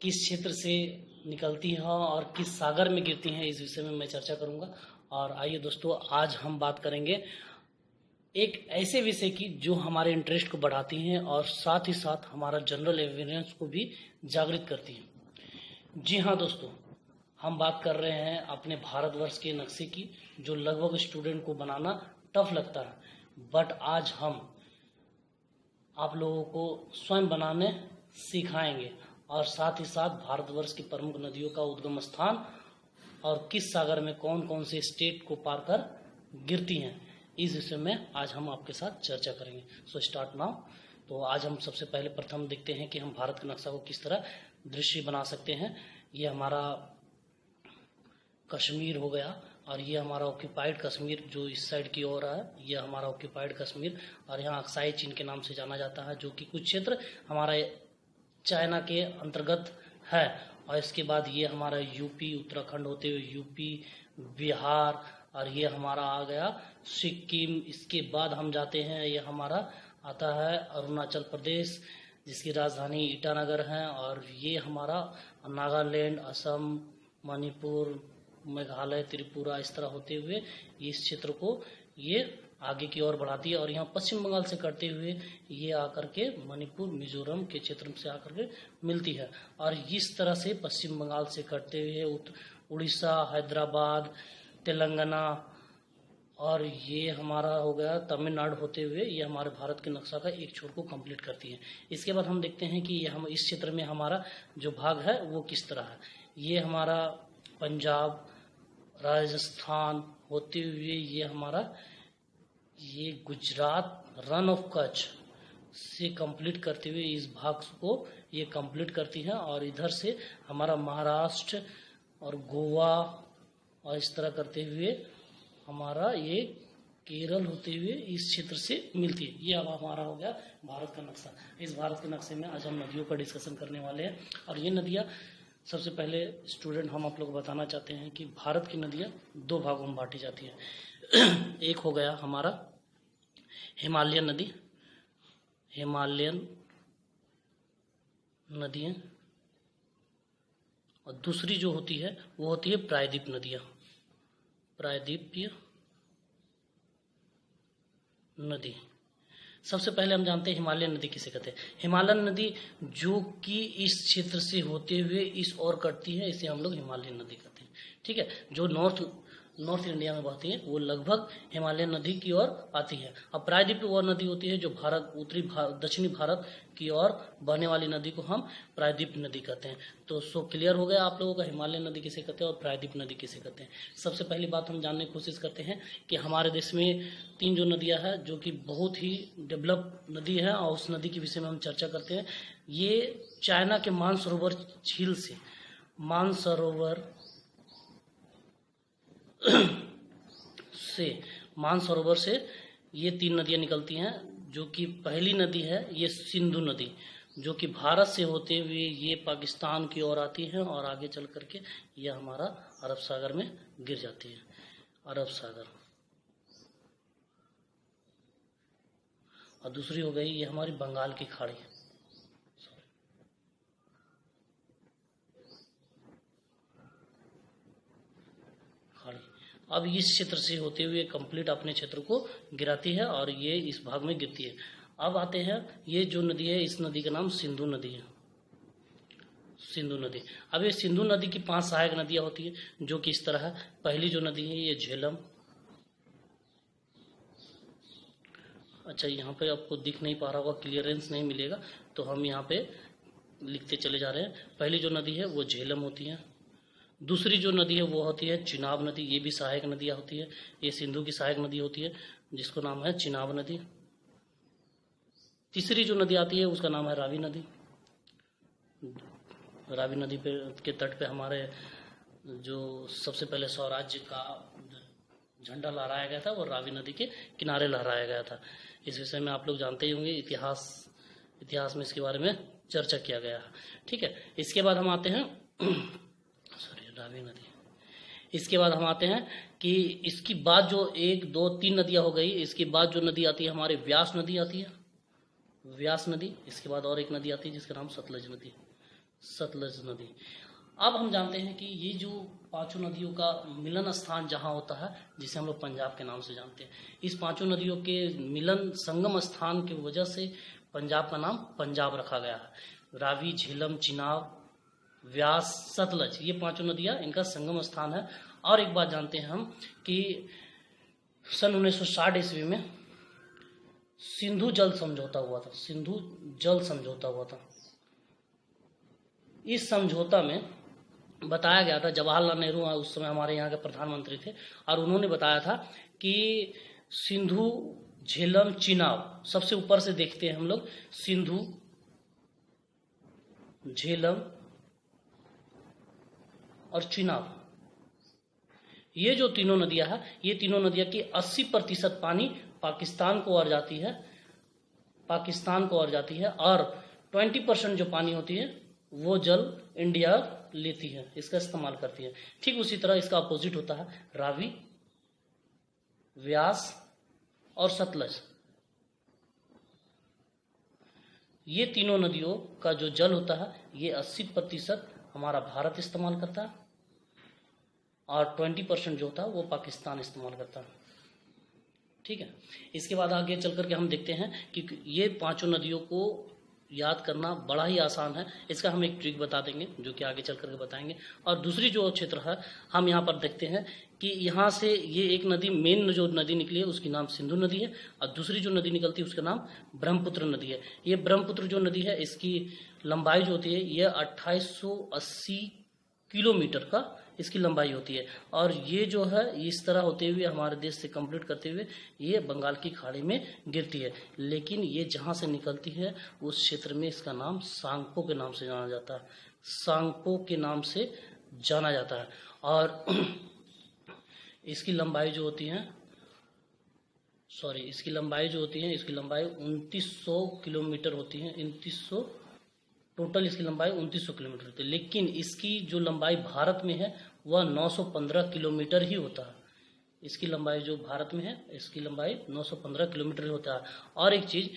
किस क्षेत्र से निकलती हैं और किस सागर में गिरती हैं, इस विषय में मैं चर्चा करूंगा। और आइए दोस्तों, आज हम बात करेंगे एक ऐसे विषय की जो हमारे इंटरेस्ट को बढ़ाती हैं और साथ ही साथ हमारा जनरल अवेयरनेस को भी जागृत करती हैं। जी हाँ दोस्तों, हम बात कर रहे हैं अपने भारतवर्ष के नक्शे की, जो लगभग स्टूडेंट को बनाना टफ लगता है, बट आज हम आप लोगों को स्वयं बनाने सिखाएंगे और साथ ही साथ भारतवर्ष की प्रमुख नदियों का उद्गम स्थान और किस सागर में कौन कौन से स्टेट को पार कर गिरती हैं, इस विषय में आज हम आपके साथ चर्चा करेंगे। So start now. तो आज हम सबसे पहले प्रथम देखते हैं कि हम भारत के नक्शा को किस तरह दृश्य बना सकते हैं। ये हमारा कश्मीर हो गया और ये हमारा ऑक्यूपाइड कश्मीर जो इस साइड की ओर है, ये हमारा ऑक्यूपाइड कश्मीर और यहाँ अक्साई चीन के नाम से जाना जाता है, जो कि कुछ क्षेत्र हमारा चाइना के अंतर्गत है। और इसके बाद ये हमारा यूपी उत्तराखंड होते हुए यूपी बिहार और ये हमारा आ गया सिक्किम। इसके बाद हम जाते हैं, ये हमारा आता है अरुणाचल प्रदेश जिसकी राजधानी ईटानगर है, और ये हमारा नागालैंड असम मणिपुर मेघालय त्रिपुरा इस तरह होते हुए इस क्षेत्र को ये आगे की ओर बढ़ाती है। और यहाँ पश्चिम बंगाल से करते हुए ये आकर के मणिपुर मिजोरम के क्षेत्र से आकर के मिलती है। और इस तरह से पश्चिम बंगाल से करते हुए उड़ीसा हैदराबाद तेलंगाना और ये हमारा हो गया तमिलनाडु होते हुए ये हमारे भारत के नक्शा का एक छोर को कंप्लीट करती है। इसके बाद हम देखते हैं कि ये हम इस क्षेत्र में हमारा जो भाग है वो किस तरह है। ये हमारा पंजाब राजस्थान होते हुए ये हमारा ये गुजरात रन ऑफ कच्छ से कंप्लीट करते हुए इस भाग को ये कंप्लीट करती है। और इधर से हमारा महाराष्ट्र और गोवा और इस तरह करते हुए हमारा ये केरल होते हुए इस क्षेत्र से मिलती है। ये अब हमारा हो गया भारत का नक्शा। इस भारत के नक्शे में आज हम नदियों का डिस्कशन करने वाले हैं। और ये नदियाँ सबसे पहले स्टूडेंट हम आप लोग को बताना चाहते हैं कि भारत की नदियाँ दो भागों में बांटी जाती हैं। एक हो गया हमारा हिमालयन नदी, हिमालयन नदियाँ, और दूसरी जो होती है वो होती है प्रायद्वीप नदियाँ, प्रायद्वीपीय नदी। सबसे पहले हम जानते हैं हिमालयन नदी किसे कहते हैं। हिमालयन नदी जो कि इस क्षेत्र से होते हुए इस ओर कटती है, इसे हम लोग हिमालयन नदी कहते हैं। ठीक है, जो नॉर्थ इंडिया में बहती है वो लगभग हिमालयन नदी की ओर आती है। अब प्रायद्वीप वो नदी होती है जो दक्षिणी भारत की ओर बहने वाली नदी को हम प्रायद्वीप नदी कहते हैं। तो सो क्लियर हो गया आप लोगों का हिमालयन नदी किसे कहते हैं और प्रायद्वीप नदी किसे कहते हैं। सबसे पहली बात हम जानने की कोशिश करते हैं कि हमारे देश में तीन जो नदियां हैं जो कि बहुत ही डेवलप नदी है, और उस नदी के विषय में हम चर्चा करते हैं। ये चाइना के मानसरोवर झील से मानसरोवर से ये तीन नदियां निकलती हैं, जो कि पहली नदी है ये सिंधु नदी, जो कि भारत से होते हुए ये पाकिस्तान की ओर आती है और आगे चल करके ये हमारा अरब सागर में गिर जाती है, अरब सागर। और दूसरी हो गई ये हमारी बंगाल की खाड़ी। अब इस क्षेत्र से होते हुए कंप्लीट अपने क्षेत्र को गिराती है और ये इस भाग में गिरती है। अब आते हैं ये जो नदी है, इस नदी का नाम सिंधु नदी है, सिंधु नदी। अब ये सिंधु नदी की 5 सहायक नदियां होती है जो कि इस तरह है। पहली जो नदी है ये झेलम। अच्छा, यहाँ पे आपको दिख नहीं पा रहा होगा, क्लियरेंस नहीं मिलेगा, तो हम यहाँ पे लिखते चले जा रहे हैं। पहली जो नदी है वो झेलम होती है। दूसरी जो नदी है वो होती है चिनाब नदी, ये भी सहायक नदियाँ होती है। ये सिंधु की सहायक नदी होती है जिसको नाम है चिनाब नदी। तीसरी जो नदी आती है उसका नाम है रावी नदी। रावी नदी के तट पे हमारे जो सबसे पहले स्वराज्य का झंडा लहराया गया था वो रावी नदी के किनारे लहराया गया था। इस विषय में आप लोग जानते ही होंगे, इतिहास में इसके बारे में चर्चा किया गया है। ठीक है, इसके बाद हम आते हैं रावी नदी। इसके बाद हम आते हैं कि इसकी बाद जो 1 2 3 नदियां हो गई, इसके बाद जो नदी आती है हमारी व्यास नदी आती है, व्यास नदी। इसके बाद और एक नदी आती है जिसका नाम सतलज नदी, सतलज नदी। अब हम जानते हैं कि ये जो पांचों नदियों का मिलन स्थान जहाँ होता है, जिसे हम लोग पंजाब के नाम से जानते हैं, इस पांचों नदियों के मिलन संगम स्थान की वजह से पंजाब का नाम पंजाब रखा गया है। रावी, झेलम, चिनाब, व्यास, सतलज, ये पांचों नदियाँ इनका संगम स्थान है। और एक बात जानते हैं हम कि सन 1960 ईस्वी में सिंधु जल समझौता हुआ था। सिंधु जल समझौता हुआ था। इस समझौता में बताया गया था, जवाहरलाल नेहरू उस समय हमारे यहाँ के प्रधानमंत्री थे, और उन्होंने बताया था कि सिंधु, झेलम, चिनाब, सबसे ऊपर से देखते हैं हम लोग, सिंधु, झेलम और चिनाब, ये जो तीनों नदियां हैं, ये तीनों नदियां की 80% पानी पाकिस्तान को और जाती है, और 20% जो पानी होती है वो जल इंडिया लेती है, इसका इस्तेमाल करती है। ठीक उसी तरह इसका अपोजिट होता है रावी, व्यास और सतलज। ये तीनों नदियों का जो जल होता है ये 80% हमारा भारत इस्तेमाल करता है, और 20% जो होता है वो पाकिस्तान इस्तेमाल करता है। ठीक है, इसके बाद आगे चल करके हम देखते हैं कि ये पांचों नदियों को याद करना बड़ा ही आसान है। इसका हम एक ट्रिक बता देंगे जो कि आगे चल करके बताएंगे। और दूसरी जो क्षेत्र है हम यहाँ पर देखते हैं कि यहाँ से ये एक नदी, मेन जो नदी निकली है उसकी नाम सिंधु नदी है, और दूसरी जो नदी निकलती है उसका नाम ब्रह्मपुत्र नदी है। ये ब्रह्मपुत्र जो नदी है इसकी लंबाई जो होती है ये 2880 किलोमीटर का इसकी लंबाई होती है, और ये जो है इस तरह होते हुए हमारे देश से कंप्लीट करते हुए ये बंगाल की खाड़ी में गिरती है। लेकिन ये जहाँ से निकलती है उस क्षेत्र में इसका नाम सांगपो के नाम से जाना जाता है, सांगपो के नाम से जाना जाता है। और इसकी लंबाई जो होती है, इसकी लंबाई 2900 किलोमीटर होती है। 2900 टोटल इसकी लंबाई 2900 किलोमीटर होती है, लेकिन इसकी जो लंबाई भारत में है वह 915 किलोमीटर ही होता है। इसकी लंबाई जो भारत में है इसकी लंबाई 915 किलोमीटर ही होता है। और एक चीज़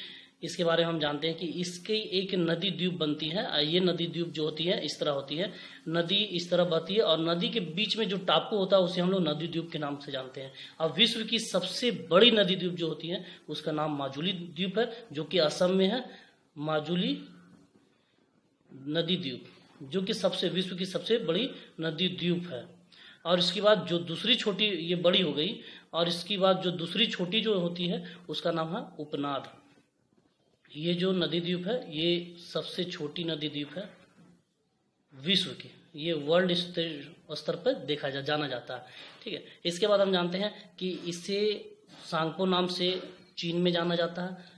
इसके बारे में हम जानते हैं कि इसकी एक नदी द्वीप बनती है। ये नदी द्वीप जो होती है इस तरह होती है, नदी इस तरह बहती है, और नदी के बीच में जो टापू होता है उसे हम लोग नदी द्वीप के नाम से जानते हैं। और विश्व की सबसे बड़ी नदी द्वीप जो होती है उसका नाम माजुली द्वीप है, जो कि असम में है। माजुली नदी द्वीप जो कि विश्व की सबसे बड़ी नदी द्वीप है। और इसके बाद जो दूसरी छोटी, ये बड़ी हो गई, और इसके बाद जो दूसरी छोटी जो होती है उसका नाम है उपनाद। ये जो नदी द्वीप है ये सबसे छोटी नदी द्वीप है विश्व की, ये वर्ल्ड स्तर पर जाना जाता है। ठीक है, इसके बाद हम जानते हैं कि इसे सांगपो नाम से चीन में जाना जाता है।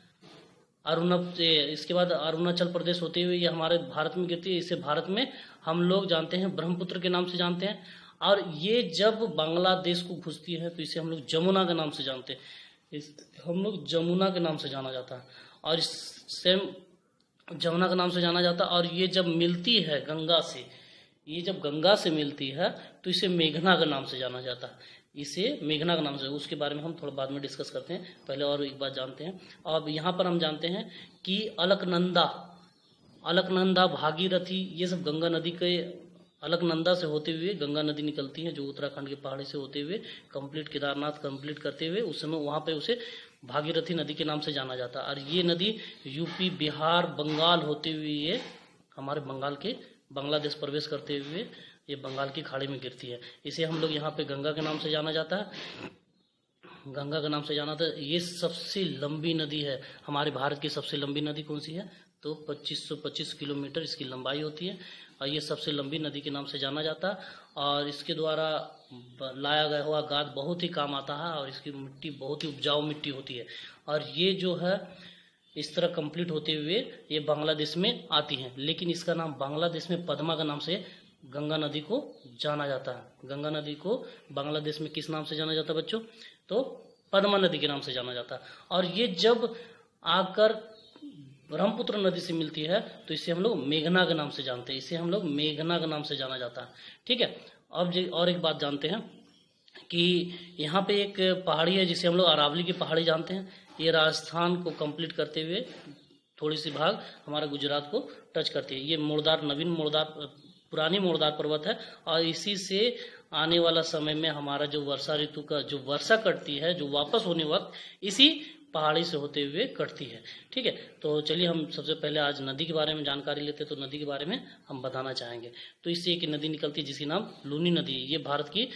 इसके बाद अरुणाचल प्रदेश होते हुए ये हमारे भारत में गिरती है। इसे भारत में हम लोग जानते हैं ब्रह्मपुत्र के नाम से जानते हैं। और ये जब बांग्लादेश को घुसती है तो इसे हम लोग जमुना के नाम से जानते हैं। हम लोग जमुना के नाम से जाना जाता है, और इससे जमुना के नाम से जाना जाता है। और ये जब मिलती है गंगा से, ये जब गंगा से मिलती है तो इसे मेघना के नाम से जाना जाता है। इसे मेघना का नाम से, उसके बारे में हम थोड़ा बाद में डिस्कस करते हैं, पहले और एक बात जानते हैं। अब यहाँ पर हम जानते हैं कि अलकनंदा, भागीरथी, ये सब गंगा नदी के, अलकनंदा से होते हुए गंगा नदी निकलती है जो उत्तराखंड के पहाड़ी से होते हुए कंप्लीट केदारनाथ कंप्लीट करते हुए उस समय वहाँ पे उसे भागीरथी नदी के नाम से जाना जाता है। और ये नदी यूपी, बिहार, बंगाल होते हुए ये हमारे बांग्लादेश प्रवेश करते हुए ये बंगाल की खाड़ी में गिरती है। इसे हम लोग यहाँ पे गंगा के नाम से जाना जाता है, गंगा के नाम से जाना था। ये सबसे लंबी नदी है, हमारे भारत की सबसे लंबी नदी कौन सी है तो 2525 किलोमीटर इसकी लंबाई होती है, और ये सबसे लंबी नदी के नाम से जाना जाता है। और इसके द्वारा लाया गया हुआ गाद बहुत ही काम आता है, और इसकी मिट्टी बहुत ही उपजाऊ मिट्टी होती है। और ये जो है इस तरह कंप्लीट होते हुए ये बांग्लादेश में आती हैं, लेकिन इसका नाम बांग्लादेश में पद्मा के नाम से गंगा नदी को जाना जाता है। गंगा नदी को बांग्लादेश में किस नाम से जाना जाता है बच्चों, तो पद्मा नदी के नाम से जाना जाता है। और ये जब आकर ब्रह्मपुत्र नदी से मिलती है तो इसे हम लोग मेघना के नाम से जानते हैं, इसे हम लोग मेघना के नाम से जाना जाता है। ठीक है, अब और एक बात जानते हैं कि यहाँ पे एक पहाड़ी है जिसे हम लोग अरावली की पहाड़ी जानते हैं। ये राजस्थान को कंप्लीट करते हुए थोड़ी सी भाग हमारा गुजरात को टच करती है। ये मोड़दार नवीन मोड़दार पुरानी मोड़दार पर्वत है और इसी से आने वाला समय में हमारा जो वर्षा ऋतु का जो वर्षा कटती है, जो वापस होने वक्त इसी पहाड़ी से होते हुए कटती है। ठीक है, तो चलिए हम सबसे पहले आज नदी के बारे में जानकारी लेते हैं। तो नदी के बारे में हम बताना चाहेंगे। तो इससे एक नदी निकलती है जिसकी नाम लूनी नदी है। ये भारत की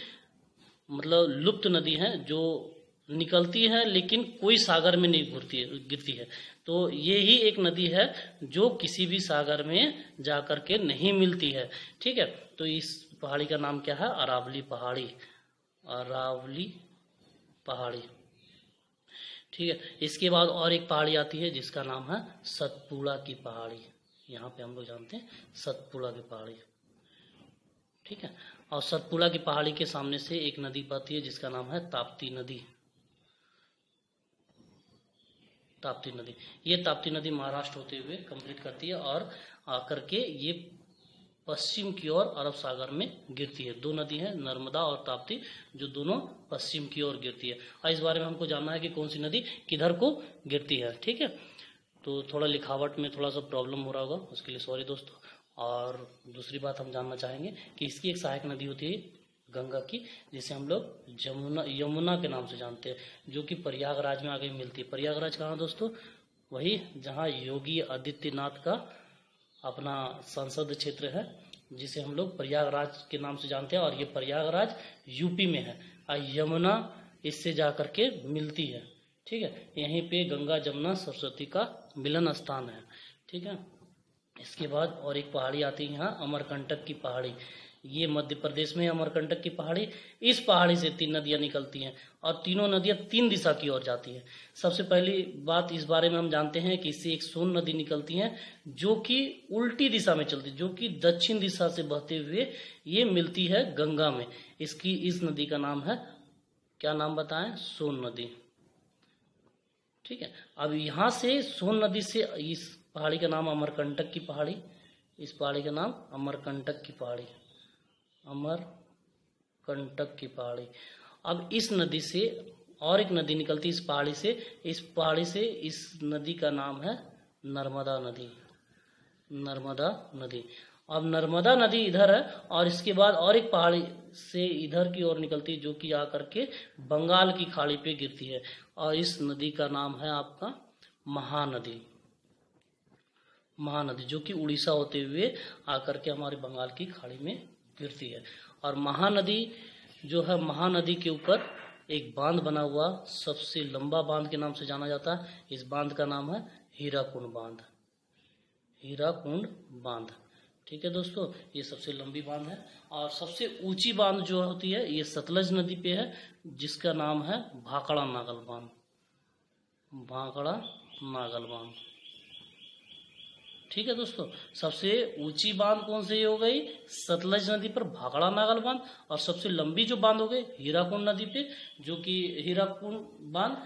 मतलब लुप्त नदी है जो निकलती है लेकिन कोई सागर में नहीं गिरती है। तो ये ही एक नदी है जो किसी भी सागर में जाकर के नहीं मिलती है। ठीक है, तो इस पहाड़ी का नाम क्या है? अरावली पहाड़ी। अरावली पहाड़ी। ठीक है, इसके बाद और एक पहाड़ी आती है जिसका नाम है सतपुड़ा की पहाड़ी। यहाँ पे हम लोग जानते हैं सतपुड़ा की पहाड़ी। ठीक है, और सतपुड़ा की पहाड़ी के सामने से एक नदी बहती है जिसका नाम है ताप्ती नदी। ताप्ती नदी, ये ताप्ती नदी महाराष्ट्र होते हुए कंप्लीट करती है और आकर के ये पश्चिम की ओर अरब सागर में गिरती है। दो नदी है नर्मदा और ताप्ती जो दोनों पश्चिम की ओर गिरती है। और इस बारे में हमको जानना है कि कौन सी नदी किधर को गिरती है। ठीक है, तो थोड़ा लिखावट में थोड़ा सा प्रॉब्लम हो रहा होगा, उसके लिए सॉरी दोस्तों। और दूसरी बात हम जानना चाहेंगे कि इसकी एक सहायक नदी होती है गंगा की, जिसे हम लोग यमुना के नाम से जानते हैं, जो कि प्रयागराज में आगे मिलती है। प्रयागराज कहाँ दोस्तों? वही जहाँ योगी आदित्यनाथ का अपना संसद क्षेत्र है, जिसे हम लोग प्रयागराज के नाम से जानते हैं। और ये प्रयागराज यूपी में है और यमुना इससे जा कर के मिलती है। ठीक है, यहीं पे गंगा जमुना सरस्वती का मिलन स्थान है। ठीक है, इसके बाद और एक पहाड़ी आती है यहाँ अमरकंटक की पहाड़ी। ये मध्य प्रदेश में अमरकंटक की पहाड़ी। इस पहाड़ी से 3 नदियां निकलती हैं और तीनों नदियां 3 दिशा की ओर जाती हैं। सबसे पहली बात इस बारे में हम जानते हैं कि इससे एक सोन नदी निकलती है जो कि उल्टी दिशा में चलती है, जो कि दक्षिण दिशा से बहते हुए ये मिलती है गंगा में। इस नदी का नाम है, क्या नाम बताएं? सोन नदी। ठीक है, अब यहाँ से सोन नदी से इस पहाड़ी का नाम अमरकंटक की पहाड़ी। इस पहाड़ी का नाम अमरकंटक की पहाड़ी। अमरकंटक की पहाड़ी। अब इस नदी से और एक नदी निकलती है इस पहाड़ी से। इस पहाड़ी से इस नदी का नाम है नर्मदा नदी। नर्मदा नदी। अब नर्मदा नदी इधर है और इसके बाद और एक पहाड़ी से इधर की ओर निकलती है जो कि आकर के बंगाल की खाड़ी पे गिरती है और इस नदी का नाम है आपका महानदी। महानदी जो कि उड़ीसा होते हुए आकर के हमारे बंगाल की खाड़ी में गिरती है। और महानदी जो है, महानदी के ऊपर एक बांध बना हुआ, सबसे लंबा बांध के नाम से जाना जाता है। इस बांध का नाम है हीराकुंड बांध। हीराकुंड बांध। ठीक है दोस्तों, ये सबसे लंबी बांध है। और सबसे ऊंची बांध जो होती है ये सतलज नदी पे है जिसका नाम है भाखड़ा नागल बांध। भाखड़ा नागल बांध। ठीक है दोस्तों, सबसे ऊंची बांध कौन सी हो गई? सतलज नदी पर भाखड़ा नागल बांध। और सबसे लंबी जो बांध हो गई हीराकुंड नदी पे, जो कि हीराकुंड बांध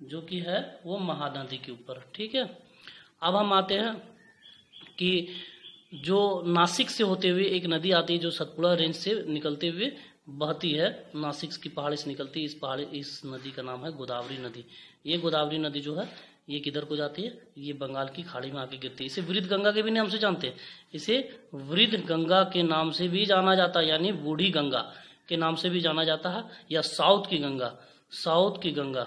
जो कि है वो महानदी के ऊपर। ठीक है, अब हम आते हैं कि जो नासिक से होते हुए एक नदी आती है जो सतपुड़ा रेंज से निकलते हुए बहती है, नासिक की पहाड़ी से निकलती है। इस नदी का नाम है गोदावरी नदी। ये गोदावरी नदी जो है ये किधर को जाती है? ये बंगाल की खाड़ी में आके गिरती है। इसे वृद्ध गंगा के भी नाम से जानते हैं। इसे वृद्ध गंगा के नाम से भी जाना जाता है, यानी बूढ़ी गंगा के नाम से भी जाना जाता है, या साउथ की गंगा, साउथ की गंगा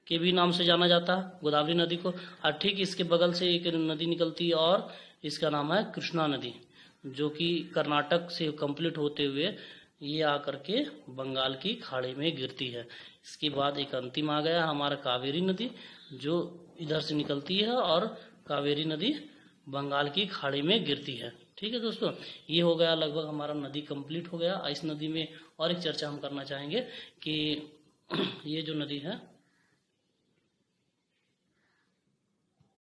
के भी नाम से जाना जाता है गोदावरी नदी को। और ठीक इसके बगल से एक नदी निकलती है और इसका नाम है कृष्णा नदी, जो कि कर्नाटक से कंप्लीट होते हुए ये आकर के बंगाल की खाड़ी में गिरती है। इसके बाद एक अंतिम आ गया हमारा कावेरी नदी, जो इधर से निकलती है और कावेरी नदी बंगाल की खाड़ी में गिरती है। ठीक है दोस्तों, ये हो गया लगभग हमारा नदी कंप्लीट हो गया। इस नदी में और एक चर्चा हम करना चाहेंगे कि ये जो नदी है